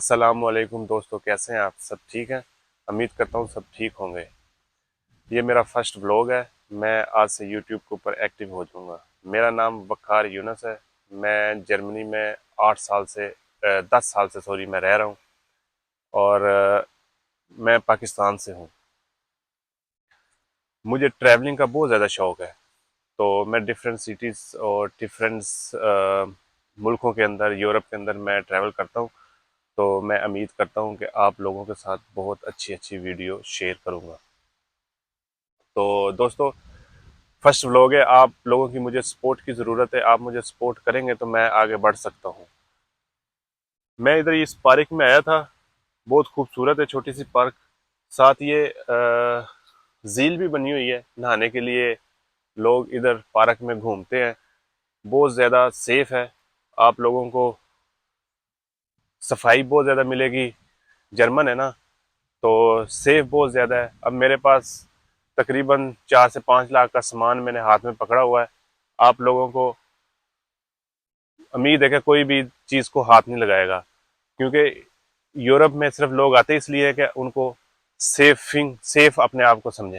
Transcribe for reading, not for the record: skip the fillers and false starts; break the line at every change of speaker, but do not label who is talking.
अस्सलामुअलैकुम दोस्तों, कैसे हैं आप? सब ठीक हैं? उम्मीद करता हूँ सब ठीक होंगे। ये मेरा फर्स्ट व्लॉग है। मैं आज से यूट्यूब के ऊपर एक्टिव हो जाऊँगा। मेरा नाम वक़ार यूनुस है। मैं जर्मनी में 10 साल से मैं रह रहा हूँ और मैं पाकिस्तान से हूँ। मुझे ट्रैवलिंग का बहुत ज़्यादा शौक़ है, तो मैं डिफरेंट सिटीज़ और डिफरेंट मुल्कों के अंदर, यूरोप के अंदर मैं ट्रैवल करता हूँ। तो मैं उम्मीद करता हूँ कि आप लोगों के साथ बहुत अच्छी अच्छी वीडियो शेयर करूँगा। तो दोस्तों, फर्स्ट व्लॉग है। आप लोगों की मुझे सपोर्ट की ज़रूरत है। आप मुझे सपोर्ट करेंगे तो मैं आगे बढ़ सकता हूँ। मैं इधर इस पार्क में आया था। बहुत खूबसूरत है, छोटी सी पार्क। साथ ये झील भी बनी हुई है नहाने के लिए। लोग इधर पार्क में घूमते हैं। बहुत ज़्यादा सेफ है। आप लोगों को सफाई बहुत ज़्यादा मिलेगी। जर्मन है ना, तो सेफ बहुत ज़्यादा है। अब मेरे पास तकरीबन 4 से 5 लाख का सामान मैंने हाथ में पकड़ा हुआ है। आप लोगों को उम्मीद है कि कोई भी चीज़ को हाथ नहीं लगाएगा, क्योंकि यूरोप में सिर्फ लोग आते इसलिए है कि उनको सेफ अपने आप को समझें।